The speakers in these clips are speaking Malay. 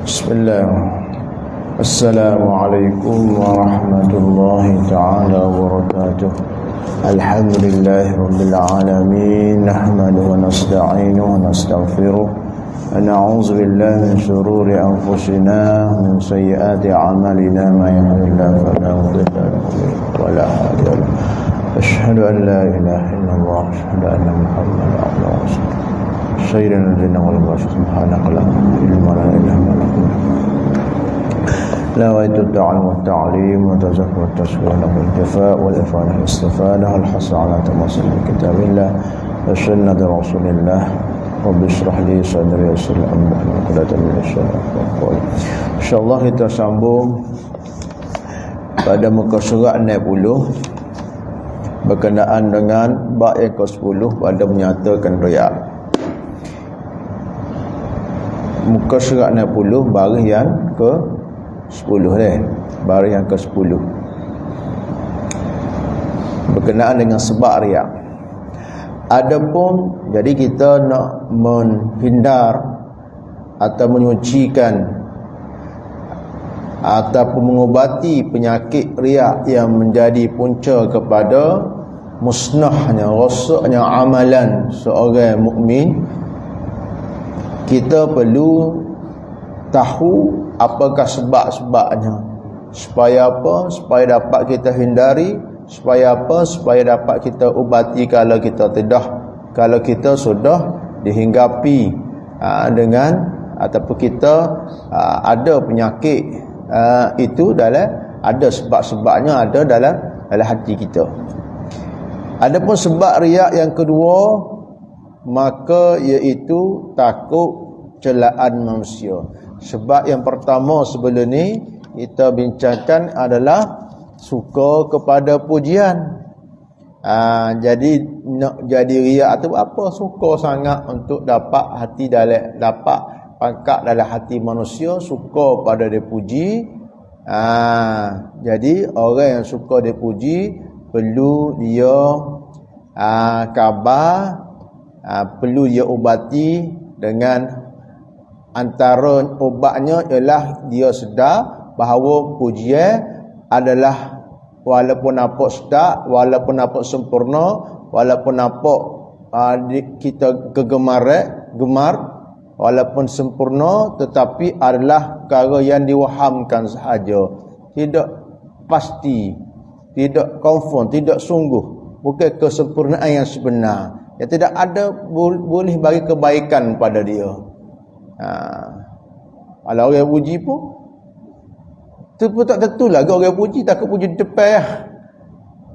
Bismillahirrahmanirrahim. Assalamualaikum warahmatullahi ta'ala wabarakatuh. Alhamdulillahirabbil alamin. Nahmaduhu wa nasta'inuhu wa nastaghfiruh. Wa na'udzu billahi min shururi anfusina min sayyiati a'malina. May yahdihillahu fala mudilla lahu wa la hadiya lahu. Asyhadu an la ilaha illallah wa asyhadu anna Muhammadan abduhu wa rasuluh. Sayyidina lana wal bashar subhanaka la ilma lana illa ma 'allamtana. La wa'tu ta'ala wa ta'lim wa tazakkur wa tasawwur wal jafa' wal ifada wal istifada wal hasr 'ala tamasil kitabillah wa sunnati rasulillah. Rabbi shrah li sadri wa yassir li amri wahlul 'uqdatam min lisani yafqahu qawli. Insyaallah kita sambung pada muka surat 60 berkenaan dengan bab yang ke-10 pada menyatakan riya. Muka surat 60 baris yang ke-10 baris yang ke-10 berkenaan dengan sebab riya. Adapun jadi kita nak menghindar atau menyucikan ataupun mengubati penyakit riya yang menjadi punca kepada musnahnya, rosaknya amalan seorang mukmin, kita perlu tahu apakah sebab-sebabnya. Supaya apa? Supaya dapat kita hindari. Supaya apa? Supaya dapat kita ubati kalau kita sudah dihinggapi dengan ataupun kita ada penyakit itu dalam, ada sebab-sebabnya ada dalam hati kita. Adapun sebab riak yang kedua, maka iaitu takut celaan manusia. Sebab yang pertama sebelum ni kita bincangkan adalah suka kepada pujian. Jadi nak jadi riak tu apa? Suka sangat untuk dapat hati dalam, dapat pangkat dalam hati manusia, suka pada dipuji. Jadi orang yang suka dipuji perlu dia khabar, perlu dia ubati dengan antara ubatnya ialah dia sedar bahawa pujian adalah walaupun nampak sedap, walaupun nampak sempurna, walaupun nampak kita gemar, walaupun sempurna, tetapi adalah perkara yang diwahamkan sahaja, tidak pasti, tidak confirm, tidak sungguh, bukan kesempurnaan yang sebenar. Ya, tidak ada boleh bagi kebaikan pada dia. Kalau orang puji pun tu pun tak tentu lah orang puji, takut puji depan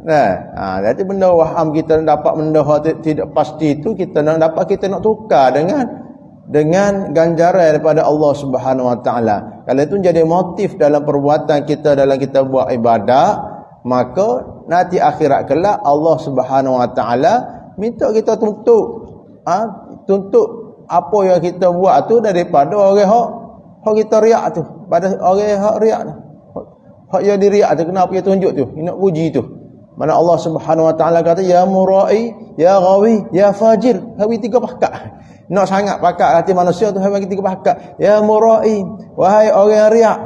lah. Jadi benda waham kita nak dapat benda tidak pasti itu, kita nak dapat, kita nak tukar dengan ganjaran daripada Allah Subhanahu Wa Taala. Kalau itu jadi motif dalam perbuatan kita, dalam kita buat ibadat, maka nanti akhirat kelak Allah Subhanahu Wa Taala minta kita tuntut apa yang kita buat tu daripada orang hak kita riak tu, pada orang hak riak tu, hak yang diriak tu, kenapa dia tunjuk tu, dia nak puji tu. Mana Allah Subhanahu Wa Taala kata ya murai, ya ghawi, ya fajir, hawi 3 pakak. Nak sangat pakak hati manusia tu, hawi 3 pakak. Ya murai, wahai orang yang riak.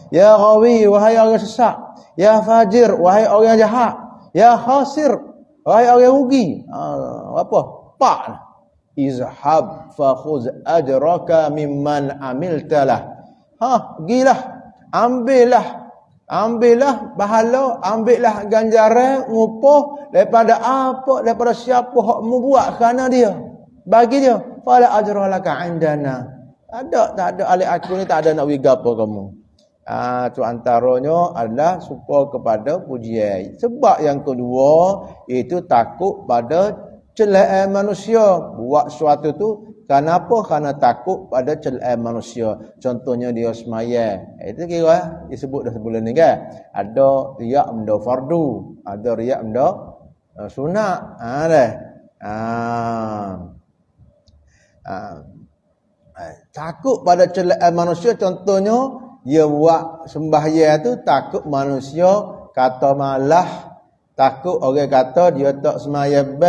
Ya ghawi, wahai orang sesat. Ya fajir, wahai orang jahat. Ya khasir, wahai orang rugi. Apa? Pak. Izhab fa khuz ajraka mimman amiltalah. Gilah. Ambillah pahala, ambillah ganjaran, upah daripada apa, daripada siapa hak membuat kerana dia. Bagi dia, fala ajra laka indana. Tak ada alik aku ni, tak ada nak bagi apa kamu. Tu antaranya adalah suka kepada pujian. Sebab yang kedua itu takut pada celaan manusia. Buat sesuatu tu kenapa? Kerana takut pada celaan manusia. Contohnya dia semayang. Itu kira disebut dah sebelum ni kan. Ada riak benda fardu, ada riak benda sunat. Takut pada celaan manusia, contohnya dia buat sembahyang tu takut manusia kata malah, takut orang kata dia tak semayang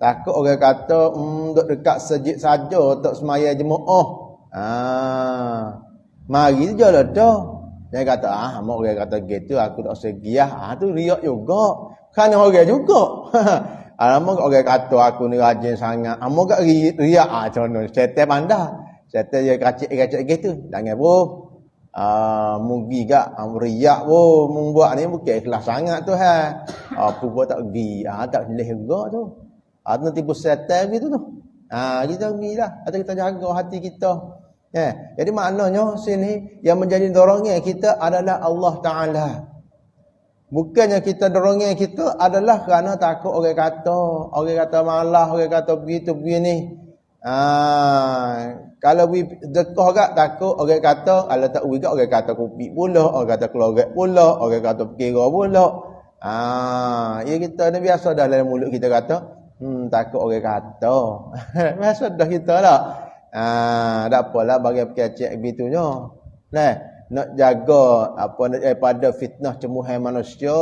takut orang kata duduk dekat masjid saja tak semayang jemaah. Mari je lah dah. Dia kata, mak orang kata gitu, aku tak segiah. Tu riak juga. Kan orang juga. Alamak orang kata aku ni rajin sangat. Amak kat riak. Contoh, setan pandai. Setan dia kacik-kacik gitu. Jangan bro. Mugi gak riak bro. Membuat ni bukan ikhlas sangat tu. Apa buat tak pergi. Tak boleh juga tu. Itu tipu setan gitu tu. Kita pergi lah. Atau kita jaga hati kita. Jadi maknanya sini yang menjadi dorongan kita adalah Allah Ta'ala. Bukannya kita dorongan kita adalah kerana takut orang kata malah, orang kata begitu begini. Kalau dekah gak takut orang kata, kalau tak uwi gak orang kata kopi pula, orang kata keluarga pula, orang kata kira pula. Ya kita ni biasa dah dalam mulut kita kata, takut orang kata. Biasa dah kita lah. Tak apalah bagi kecek begitunya. Nak jaga daripada fitnah cemuhan manusia,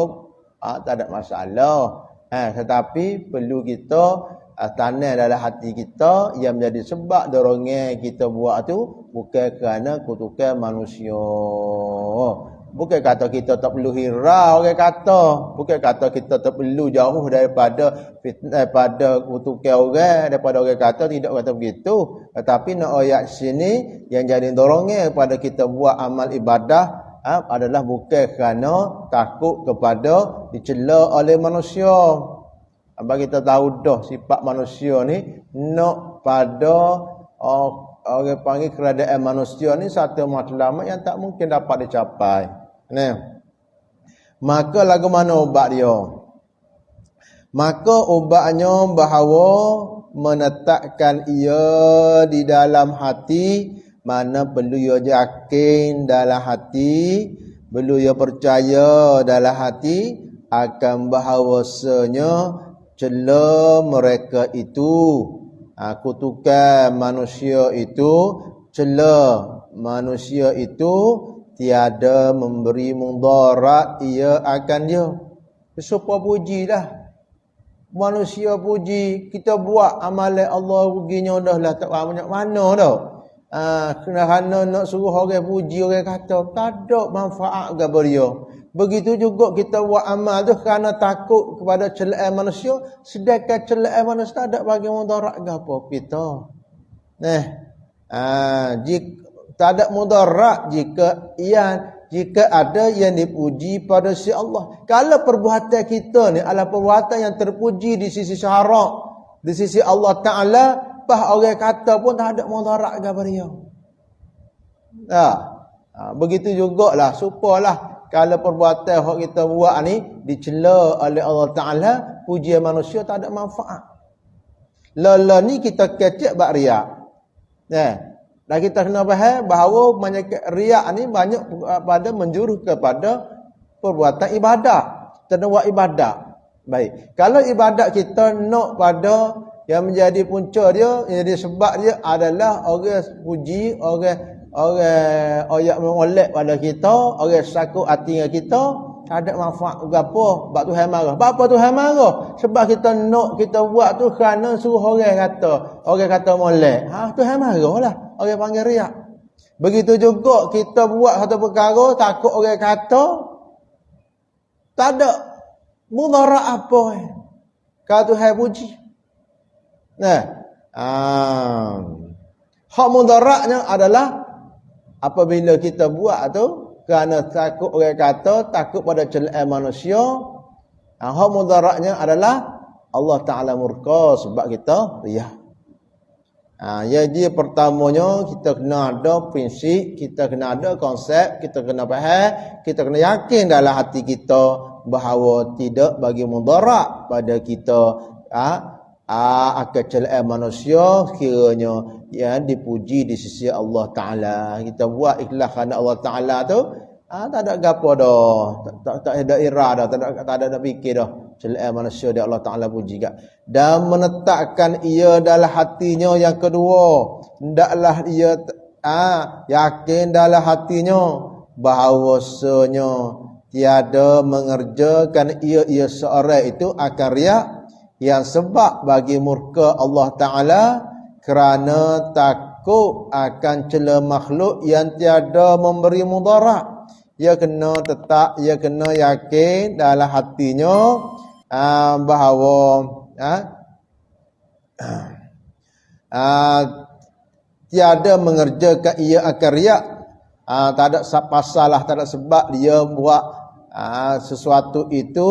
tak ada masalah. Tetapi perlu kita tanam dalam hati kita yang menjadi sebab dorongan kita buat tu bukan kerana kutukan manusia. Bukan kata kita tak perlu hirau orang kata. Bukan kata kita tak perlu jauh daripada fitnah, daripada kutukan orang, daripada orang kata, tidak kata begitu. Tetapi nak ayat sini yang jadi dorongan pada kita buat amal ibadah adalah bukan kerana takut kepada dicela oleh manusia. Abang kita tahu dah sifat manusia ni nak pada orang panggil keadaan manusia ni satu matlamat yang tak mungkin dapat dicapai. Maka lagu mana ubat dia? Maka ubatnya bahawa menetapkan ia di dalam hati, mana perlu ia yakin dalam hati, perlu ia percaya dalam hati akan bahawasanya cela mereka itu, kutukan manusia itu, cela manusia itu tiada memberi mudarat ia akan dia. Supaya pujilah manusia puji, kita buat amalan Allah ruginya dah lah tak banyak mana dah. Kerana nak suruh orang puji, orang kata tak ada manfaat kepada dia. Begitu juga kita buat amal tu kerana takut kepada celaan manusia, sedangkan celaan manusia tak ada bagi mudarat ke apa kita. Jika tak ada mudarat jika ada yang dipuji pada si Allah. Kalau perbuatan kita ni adalah perbuatan yang terpuji di sisi syarak, di sisi Allah Ta'ala, bah orang kata pun tak ada mudarat kepada dia. Begitu jugalah supalah kalau perbuatan yang kita buat ni dicela oleh Allah Ta'ala, pujian manusia tak ada manfaat. Lala ni kita kecek bak riak. Dan kita kena faham bahawa riak ni banyak pada menjurus kepada perbuatan ibadah. Kita buat ibadah. Baik. Kalau ibadat kita nak pada yang menjadi punca dia, yang jadi sebab dia adalah orang puji, orang molek pada kita, orang sakut hati dengan kita, tak ada manfaat apa. Sebab Tuhan marah. Apa Tuhan marah? Sebab kita nak kita buat tu kerana suruh orang kata molek. Tuhan marah lah. Orang panggil riak. Begitu juga kita buat satu perkara takut orang kata, tak ada mudarat apa. Kalau Tuhan puji. Hak mudaratnya adalah apabila kita buat tu kerana takut orang kata, takut pada celaan manusia. Hak mudaratnya adalah Allah Ta'ala murka sebab kita riak. Jadi pertamanya kita kena ada prinsip, kita kena ada konsep, kita kena faham, kita kena yakin dalam hati kita bahawa tidak bagi mudarat pada kita akan celaan manusia kiranya yang dipuji di sisi Allah Ta'ala. Kita buat ikhlas kerana Allah Ta'ala tu tak ada gapo dah, tak ada iradah, tak ada nak fikir dah. Celaan manusia dia Allah Ta'ala puji kat. Dan menetapkan ia dalam hatinya yang kedua, hendaklah ia yakin dalam hatinya bahawasanya tiada mengerjakan ia seorang itu akan riak, yang sebab bagi murka Allah Ta'ala kerana takut akan cela makhluk yang tiada memberi mudarat. Ia kena tetap, ia kena yakin dalam hatinya bahawa tiada mengerjakan ia akan riak. Tak ada pasalah, tak ada sebab dia buat sesuatu itu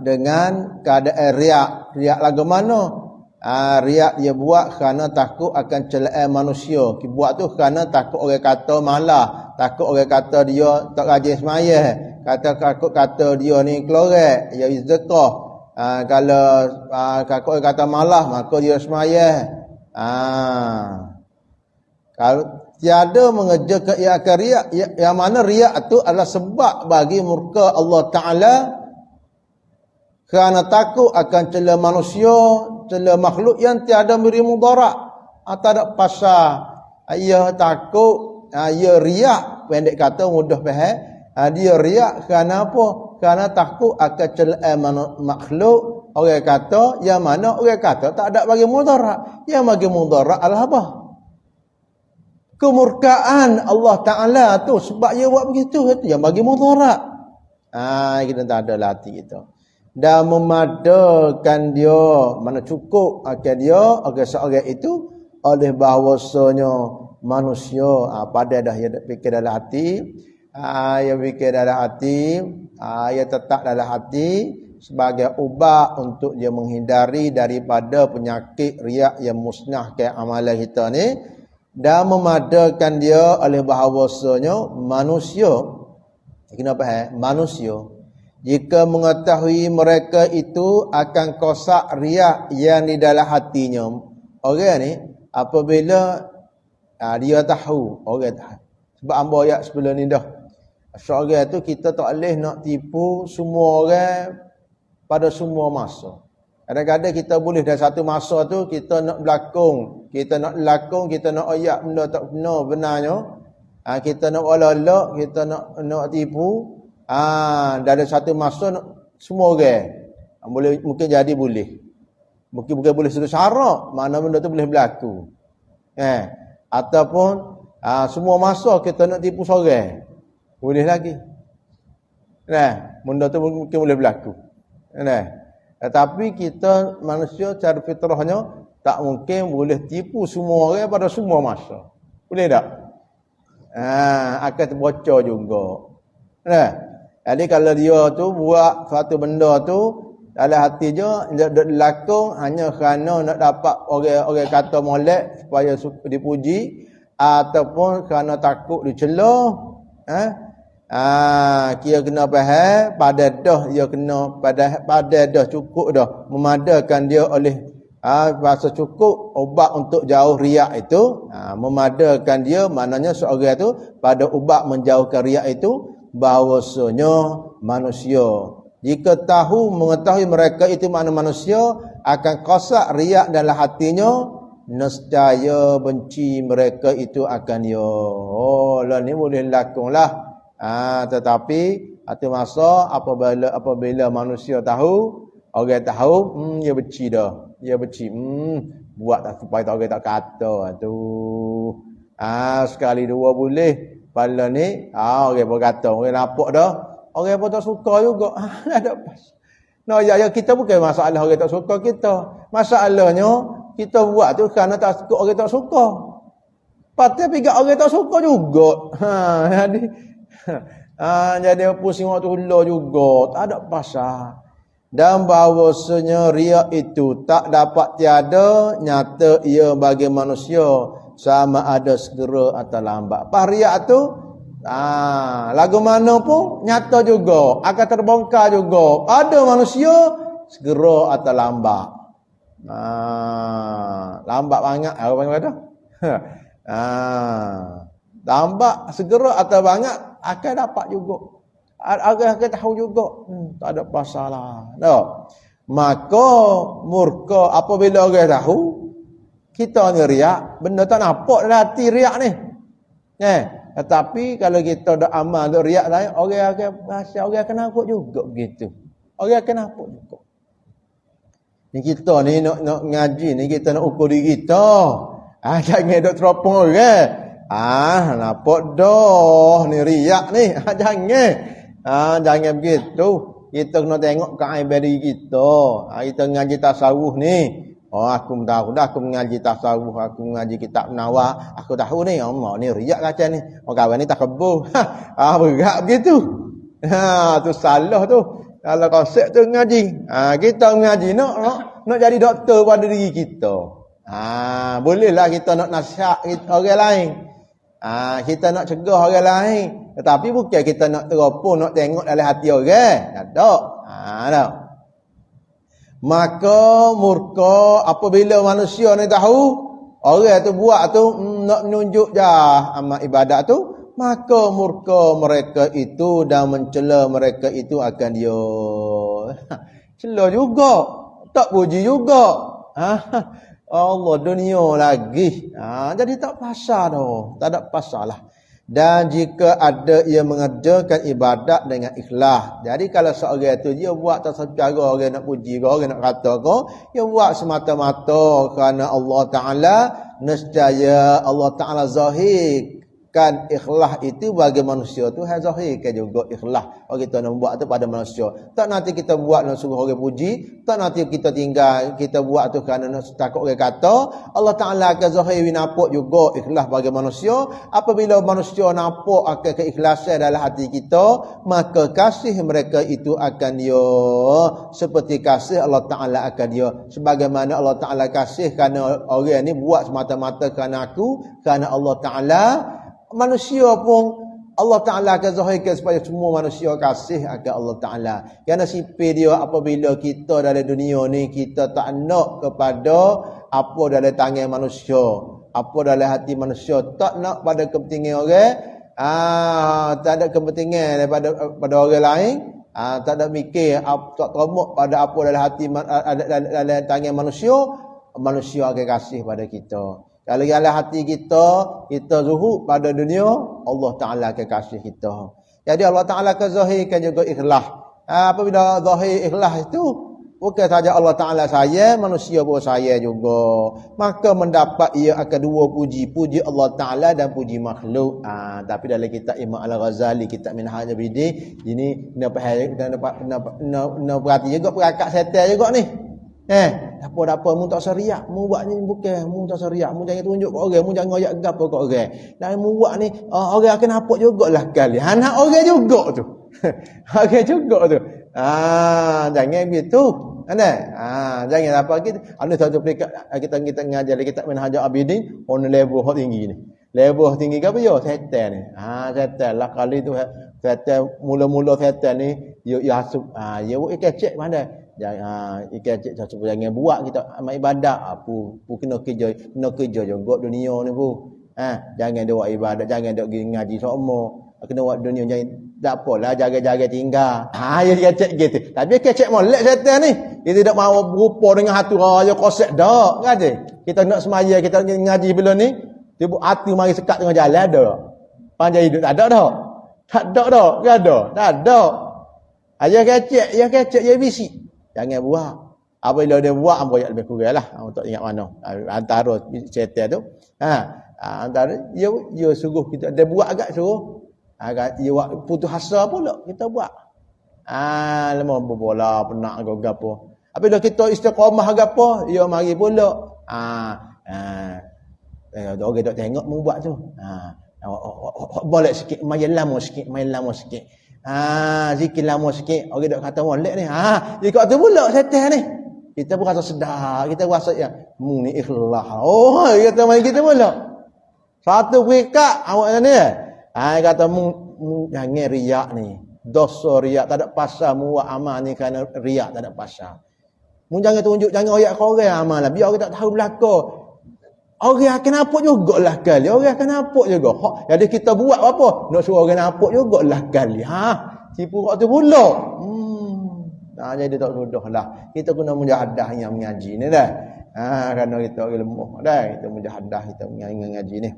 dengan keadaan riak. Riak lagu mana? Riak dia buat kerana takut akan celaan manusia. Dia buat tu kerana takut orang kata malah, takut orang kata dia tak rajin sembahyang, takut kata dia ni kelorek, dia sedekah. Kalau takut orang kata malah, maka dia sembahyang. Kalau tiada mengerjakan ia akan riak, yang mana riak itu adalah sebab bagi murka Allah Ta'ala kerana takut akan cela manusia, cela makhluk yang tiada beri mudarat. Tak ada pasal ia takut, ia riak, pendek kata mudah faham. Dia riak kerana apa? Kerana takut akan celaan makhluk. Orang kata, yang mana orang kata tak ada bagi mudarat. Yang bagi mudarat adalah apa? Kemurkaan Allah Ta'ala tu, sebab dia buat begitu, yang bagi mudarat. Kita tak ada latih itu. Dan memadakan dia, mana cukup akan dia, akan seorang itu, oleh bahawasanya manusia, pada dah dia fikir dalam hati, dia fikir dalam hati, dia tetap dalam hati, sebagai ubat untuk dia menghindari daripada penyakit riak yang musnahkan amalan kita ni, dan memadakan dia oleh bahawasanya manusia. Kenapa manusia? Jika mengetahui mereka itu akan kosak riak yang di dalam hatinya. Orang ni apabila dia tahu, orang tahu. Sebab hamba ayat sebelum ni dah. Seorang tu kita tak boleh nak tipu semua orang pada semua masa. Kadang-kadang kita boleh dalam satu masa tu kita nak berlakon, kita nak ayat benda tak benar benarnya. Kita nak olok-olok, kita nak tipu. Dalam satu masa semua orang boleh, mungkin jadi boleh. Mungkin bukan boleh satu syarat, mana benda tu boleh berlaku. Ataupun semua masa kita nak tipu seorang, boleh lagi. Benda tu mungkin boleh berlaku. Tetapi kita manusia cara fitrahnya tak mungkin boleh tipu semua orang pada semua masa. Boleh tak? Akan terbocor juga. Jadi kalau dia tu buat satu benda tu dalam hati dia berlaku hanya kerana nak dapat orang kata molek supaya dipuji, ataupun kerana takut dicela, kira kena faham pada dah dia kena pada dah cukup dah memadakan dia oleh bahasa cukup ubat untuk jauh riak itu. Memadakan dia maknanya seorang tu pada ubat menjauhkan riak itu bahawasanya manusia, jika mengetahui mereka itu mana manusia, akan kosak riak dalam hatinya, nescaya benci mereka itu akan dia. Lah ni boleh lakonlah. Tetapi satu masa apabila manusia tahu, orang tahu, dia benci dah. Dia benci. Buat tak supaya orang tak kata tu. Sekali dua boleh. Pada ni, orang berkata, orang nampak dah, orang pun tak suka juga. Ada pas. Ya, kita bukan masalah orang tak suka kita. Masalahnya, kita buat tu kerana tak suka, orang tak suka. Patut pihak orang tak suka juga. Jadi pusing waktu hula juga. Tak ada pasal. Dan bahawasanya riak itu tak dapat tiada, nyata ia bagi manusia, sama ada segera atau lambat. Riak tu lagu mana pun nyata juga, akan terbongkar juga. Ada manusia segera atau lambat. Lambat banyak apa panggil tu? Lambat segera atau banyak akan dapat juga. Akan tahu juga. Tak ada masalah. Maka murka apabila orang tahu kita ni riak, benda tak nampak dalam hati riak ni. Tetapi kalau kita dah amal untuk riak lain, orang akan nampak juga begitu. Orang akan nampak juga. Ni kita ni nak ngaji ni, kita nak ukur diri kita. Jangan duk teropong orang. Nampak dah ni riak ni. Jangan. Jangan begitu. Kita kena tengok ke aib diri kita. Kita ngaji tasawuf ni. Aku tahu dah, aku mengaji tasawuf, aku mengaji kitab Nawar, aku tahu ni, Allah ni riak kata ni. Kawan ni tak kebul. Berat begitu. Tu salah tu. Kalau konsep tu ngaji. Kita mengaji nak jadi doktor pada diri kita. Bolehlah kita nak nasihat orang lain. Kita nak cegah orang lain. Tetapi bukan kita nak teropong, nak tengok dalam hati orang. Tak. Tak. Maka murka apabila manusia ni tahu orang tu buat tu nak menunjuk amal ibadat tu, maka murka mereka itu dan mencela mereka itu akan dia cela juga, tak puji juga. Allah dunia lagi. Jadi tak pasal dah, tak ada pasalah. Dan jika ada ia mengerjakan ibadat dengan ikhlas. Jadi kalau seorang itu dia buat tak secara orang nak puji ke, orang nak kata ke, dia buat semata-mata kerana Allah Ta'ala, nescaya Allah Ta'ala zahirkan ikhlas itu bagi manusia tu, zahirkan juga ikhlas. Kalau kita nak buat tu pada manusia. Tak nanti kita buat nak suruh orang puji, tak nanti kita tinggal, kita buat tu kerana nak takut orang kata. Allah Ta'ala akan zahiri nampak juga ikhlas bagi manusia. Apabila manusia nampak akan keikhlasan dalam hati kita, maka kasih mereka itu akan dia seperti kasih Allah Ta'ala akan dia. Sebagaimana Allah Ta'ala kasih kerana orang ni buat semata-mata kerana aku, kerana Allah Ta'ala. Manusia pun Allah Ta'ala akan zahirkan supaya semua manusia kasih akan Allah Ta'ala. Kerana sipir dia apabila kita dalam dunia ni, kita tak nak kepada apa dalam tangan manusia, apa dalam hati manusia, tak nak pada kepentingan orang, tak ada kepentingan daripada orang lain, tak ada mikir, tak termuk pada apa dalam hati dalam tangan manusia, manusia akan kasih pada kita. Kalau dalam hati kita zuhud pada dunia, Allah Ta'ala akan kasih kita. Jadi Allah Ta'ala akan zahirkan juga ikhlas. Apabila zahir ikhlas itu, bukan saja Allah Ta'ala saya, manusia pun saya juga. Maka mendapat ia akan dua puji. Puji Allah Ta'ala dan puji makhluk. Tapi dalam kitab Imam Al-Ghazali, kitab Minhaj Abidin, ini kena perhati juga perakat setan juga ni. Apa-apa mu tak seriak, mu buat ni bukan, mu tak seriak, mu jangan tunjuk kat orang, mu jangan royak gapo kat orang. Dan mu buat ni orang akan nampak jugalah kali. Anak orang juga tu. Orang juga tu. Jangan begitu. Jangan apa kita. Ada satu peringkat kita mengajar kita Minhaj Abidin on level tinggi ni. Level tinggi ke apa ya? Setan ni. Setan lah kali tu setan mula-mula setan ni ya hasuk. Ya kecek mana? Ikan cik jangan buat kita amal ibadat. Pu kena kerja juga dunia ni pu. Jangan dia buat ibadat, jangan dia pergi ngaji semua. Kena buat dunia jangan tak apalah jaga-jaga tinggal. Ya kecek gitu. Tapi kecek molek setan ni. Dia tidak mahu berupa dengan hati raya kosek dak kan. Kita nak semaya, kita ngaji bila ni, dia hati mari sekat tengah jalan dak. Panjang hidup tak ada dak. Tak ada dak, kan ada. Tak ada. Ya kecek, ya bisik. Jangan buat. Apabila dia buat, ambo yang lebih kurang lah. Untuk ingat mana. Antara setan tu. Antara, dia suruh kita. Dia buat agak suruh. Agak, dia buat putus asa pula. Kita buat. Lama berbola, penak ke apa. Apabila kita istiqamah ke apa, dia mari pula. Orang tak tengok mu buat tu. Boleh sikit, main lama sikit. Zikir lama sikit, orang dak kata molek ni. Jika tu pula setan ni. Kita pun rasa sedar, kita rasa yang mu ni ikhlas. Kata main kita pula. Satu peringkat awak ni. Kata mu jangan riak ni. Dosa riak, tak ada pasal mu buat amal ni kerana riak, tak ada pasal. Mu jangan tunjuk, jangan royak ke orang amal lah. Biar orang tak tahu belaka. Orang akan nampak jugalah kali. Orang akan nampak juga. Jadi kita buat apa? Nak suruh orang nampak jugalah kali. Tipu waktu pula. Jadi tak sudah lah. Kita kena mujahadah yang mengaji ni dah. Kerana kita orang lemah dah. Kita mujahadah, kita mengaji ni.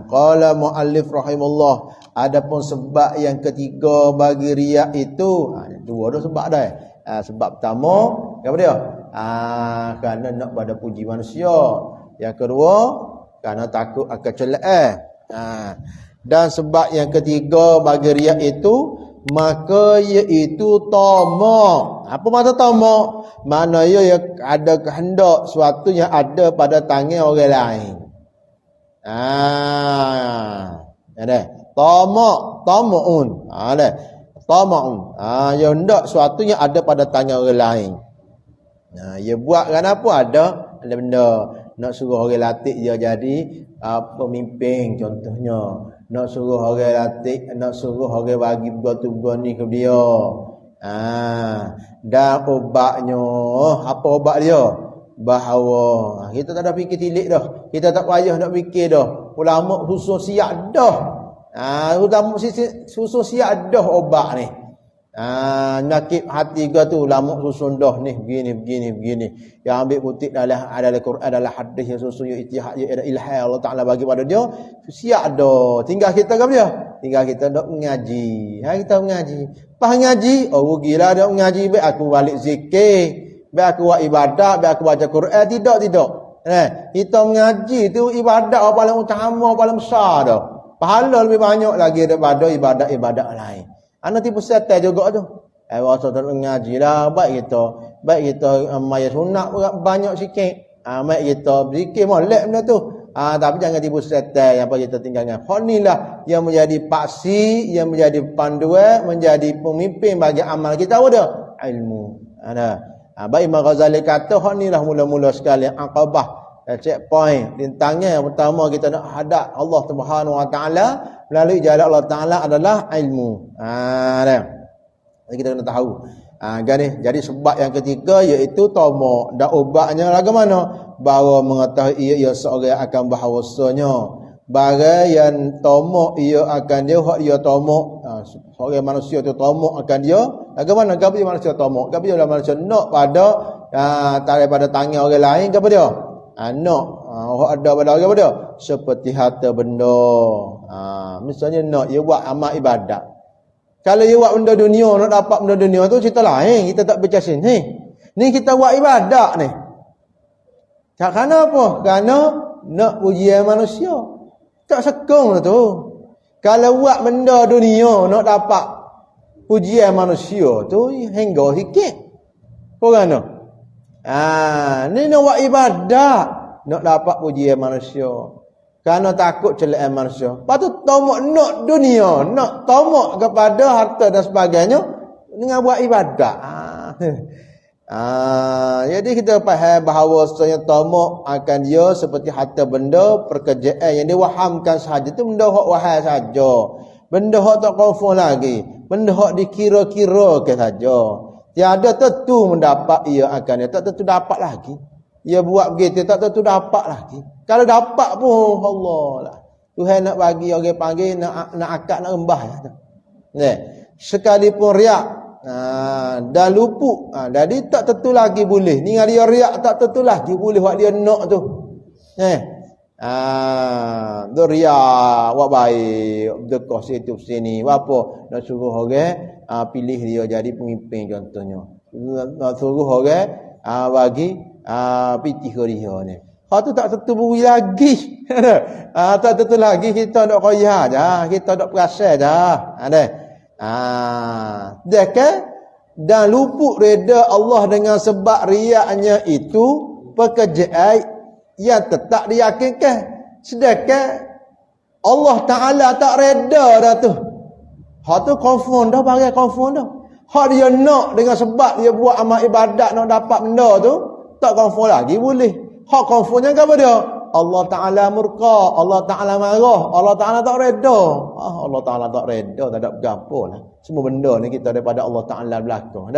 Qala muallif rahimahullah. Adapun sebab yang ketiga bagi riak itu. Dua dah sebab dah. Sebab pertama, apa dia? Kerana nak pada puji manusia. Yang kedua, kerana takut akan celaan. Dan sebab yang ketiga bagi riak itu, maka iaitu tamak. Apa maksud tamak? Mana ia ada kehendak sesuatu yang ada pada tangan orang lain. Ada tamaun. Ada tamaun. Yang hendak sesuatu yang ada pada tangan orang lain. Ia buat kenapa? Ada benda nak suruh orang latih dia jadi pemimpin contohnya. Nak suruh orang latih, nak suruh orang bagi tugas ni ke dia. Dan obatnya, apa obat dia? Bahawa kita tak ada fikir tilik dah. Kita tak payah nak fikir dah. Ulama khusus siap dah. Ulama khusus siap dah obat ni. Nakib hati ke tu ulama susun dah ni begini. Yang ambil kutip adalah Quran, adalah hadis yang susun yang ijtihad, yang ilham Allah Taala bagi pada dia. Siap dah. Tinggal kita ke dia? Tinggal kita nak mengaji. Kita mengaji. Pas ngaji, rugilah dak mengaji, baik aku balik zikir, baik aku buat ibadat, baik aku baca Quran, tidak. Kita mengaji tu ibadat paling utama, paling besar dah. Pahala lebih banyak lagi daripada ibadat-ibadat lain. Anak tipu setan juga tu. Rasa tak mengaji lah. Baik kita maya sunat banyak sikit. Baik kita berzikir molek benda tu. Tapi jangan tipu setan yang apa kita tinggalkan. Hak ni lah yang menjadi paksi, yang menjadi panduan, menjadi pemimpin bagi amal kita. Apa dia? Ilmu. Baik Imam Ghazali kata hak ni lah mula-mula sekali aqabah, checkpoint, rintangan yang pertama kita nak hadap Allah Subhanahu Wa Taala melalui jalan Allah Taala adalah ilmu. Jadi kita kena tahu. Jadi sebab yang ketiga iaitu tamak. Dan ubatnya lagu mana? Bahawa mengetahui ia seorang akan bahawasanya barang yang tamak ia akan dia, hak dia tamak. Seorang manusia tu tamak akan dia. Lagu mana? Gapo dia manusia tamak? Gapo dia manusia nak pada daripada tangan orang lain, gapo dia? Nak ada pada orang pada seperti harta benda. Misalnya nak ia buat amal ibadat. Kalau ia buat benda dunia, nak dapat benda dunia tu cerita lain. Kita tak baca sini. Ni kita buat ibadat ni. Kerana apa? Kerana nak pujian manusia. Tak sekong tu. Kalau buat benda dunia nak dapat pujian manusia tu hingga sikit. Kerana ni nak buat ibadat nak dapat pujian manusia. Kerana takut celaan manusia. Lepas tu tamak nak dunia, nak tamak kepada harta dan sebagainya dengan buat ibadat. Jadi kita faham bahawa sebenarnya tamak akan dia seperti harta benda, pekerjaan yang diwahamkan sahaja tu benda hak wahai saja. Benda hak tak confirm lagi. Benda hak dikira-kira ke saja. Tiada tentu mendapat ia akan dia, tak tentu dapat lagi. Ia buat begitu tak tentu dapat lagi. Kalau dapat pun Allah lah. Tuhan nak bagi orang panggil nak akad nak rembah ya. Sekalipun riak dah luput. Jadi tak tentu lagi boleh. Ni dia riak tak tentu lagi boleh buat dia nak tu. Tu riak buat baik, berdekat situ sini. Apa nak suruh orang pilih dia jadi pemimpin contohnya. Nak suruh orang bagi pitih ke dia ni. Hak tu tak tentu beri lagi. Tak tentu lagi kita nak koyah aja, kita nak perasan aja. Dia kan dan luput reda Allah dengan sebab riaknya itu pekerjaan yang tetap diyakinkan. Sedangkan Allah Taala tak reda dah tu. Hak tu confirm dah, bagi confirm dah. Hak dia nak dengan sebab dia buat amal ibadat nak dapat benda tu, tak confirm lagi boleh. Hak confirmnya apa dia? Allah Ta'ala murka, Allah Ta'ala marah, Allah Ta'ala tak reda. Allah Ta'ala tak reda, tak ada berapa lah. Semua benda ni kita daripada Allah Ta'ala belakang.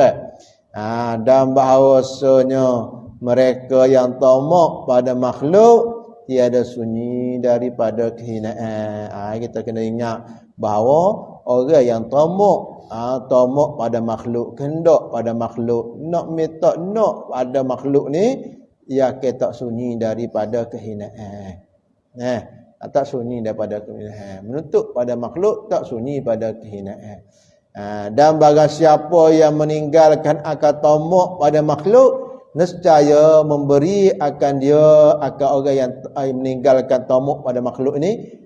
Dan bahawasanya mereka yang tamak pada makhluk tiada sunyi daripada kehinaan. Kita kena ingat bahawa orang yang tamak pada makhluk, kehendak pada makhluk, nak minta nak pada makhluk ni, ia tak sunyi daripada kehinaan. Tak sunyi daripada kehinaan. Menuntut pada makhluk tak sunyi pada kehinaan. Dan barang siapa yang meninggalkan akal tamak pada makhluk, nescaya memberi akan dia akan orang yang meninggalkan tamak pada makhluk ini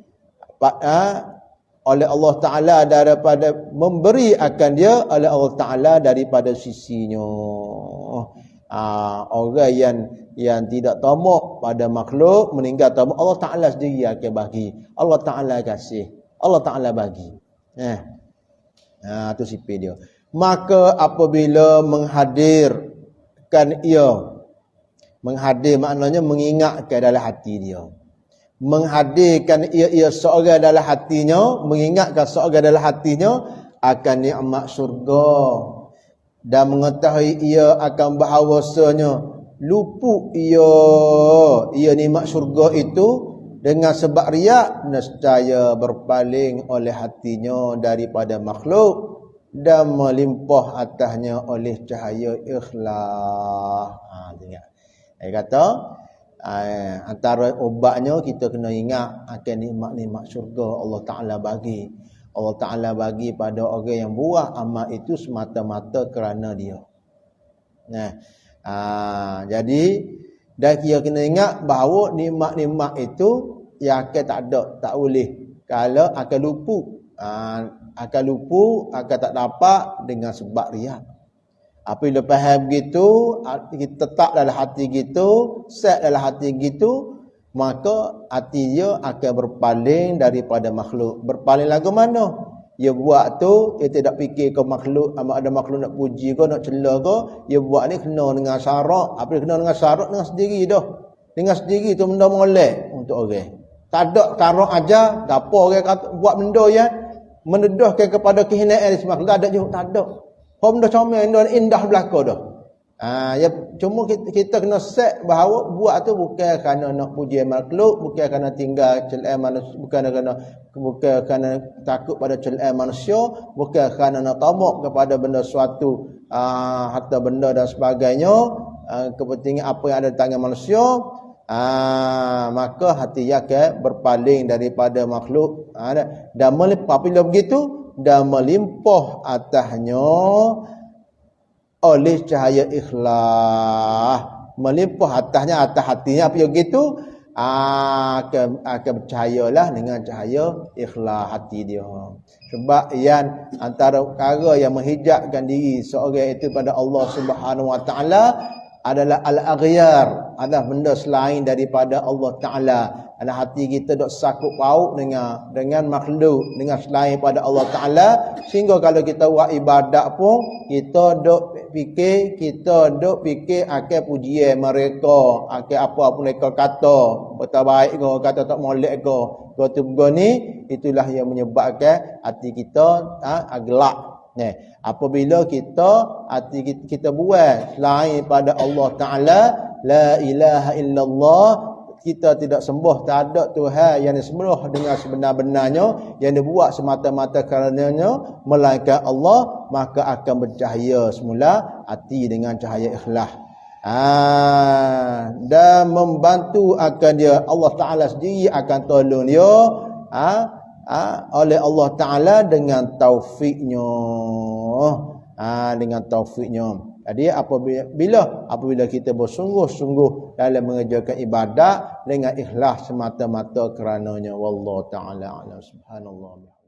oleh Allah Ta'ala daripada memberi akan dia oleh Allah Ta'ala daripada sisinya. Orang yang tidak tamak pada makhluk, meninggal tamak, Allah Ta'ala sendiri akan bagi. Allah Ta'ala kasih, Allah Ta'ala bagi. Itu sifat dia. Maka apabila menghadirkan ia, menghadir maknanya mengingatkan dalam hati dia, menghadirkan ia seorang dalam hatinya, mengingatkan seorang dalam hatinya akan nikmat syurga, dan mengetahui ia akan bahawasanya luput ia nikmat syurga itu dengan sebab riak, nescaya berpaling oleh hatinya daripada makhluk dan melimpah atasnya oleh cahaya ikhlas. Dia kata antara obatnya kita kena ingat akan nikmat-nikmat syurga Allah Ta'ala bagi. Allah Ta'ala bagi pada orang yang buat amal itu semata-mata kerana dia. Jadi dan kita kena ingat bahawa nikmat-nikmat itu yang akan tak ada, tak boleh. Kalau akan lupa, akan tak dapat dengan sebab riak. Apabila faham begitu, kita tetap dalam hati gitu, set dalam hati gitu, maka hati dia akan berpaling daripada makhluk. Berpaling lagu mana? Dia buat tu, dia tidak fikir ke makhluk, ada makhluk nak puji ke, nak cela ke, dia buat ni kena dengan syarak. Apabila kena dengan syarak, dengan sendiri dah. Dengan sendiri tu benda molek untuk orang. Tak ada karak aja, gapo orang kata buat benda yang mendedahkan kepada kehinaan makhluk. Tak ada juga, tak ada. Benda comel indah belaka dah. Ya cuma kita kena set bahawa buat tu bukan kerana nak puji makhluk, bukan kerana tinggal celaan manusia, bukan kerana takut pada celaan manusia, bukan kerana nak tamak kepada benda suatu harta benda dan sebagainya, kepentingan apa yang ada di tangan manusia. Maka hati akan berpaling daripada makhluk, dan apabila begitu dan melimpah atasnya oleh cahaya ikhlas, melimpah atasnya atas hatinya. Apabila begitu akan bercahayalah dengan cahaya ikhlas hati dia. Sebab yang antara perkara yang menghijabkan diri seorang itu pada Allah Subhanahu Wa Taala adalah al-aghyar, adalah benda selain daripada Allah Ta'ala. Adalah hati kita dok sakut paut dengan makhluk, dengan selain pada Allah Ta'ala, sehingga kalau kita buat ibadat pun kita dok fikir akan pujian mereka, akan apa mereka kata, kata baik ke, kata tak molek ke, kata begini, itulah yang menyebabkan hati kita gelap. Apabila hati kita buat selain pada Allah Ta'ala, la ilaha illallah, kita tidak sembah, tak ada Tuhan yang disembah dengan sebenar-benarnya, yang dibuat semata-mata karenanya melainkan Allah, maka akan bercahaya semula hati dengan cahaya ikhlas. Dan membantu akan dia, Allah Ta'ala sendiri akan tolong dia oleh Allah Ta'ala dengan taufiknya. Dengan taufiknya. Jadi apabila kita bersungguh-sungguh dalam mengerjakan ibadat dengan ikhlas semata-mata kerananya, wallahu ta'ala a'lam. Subhanallah.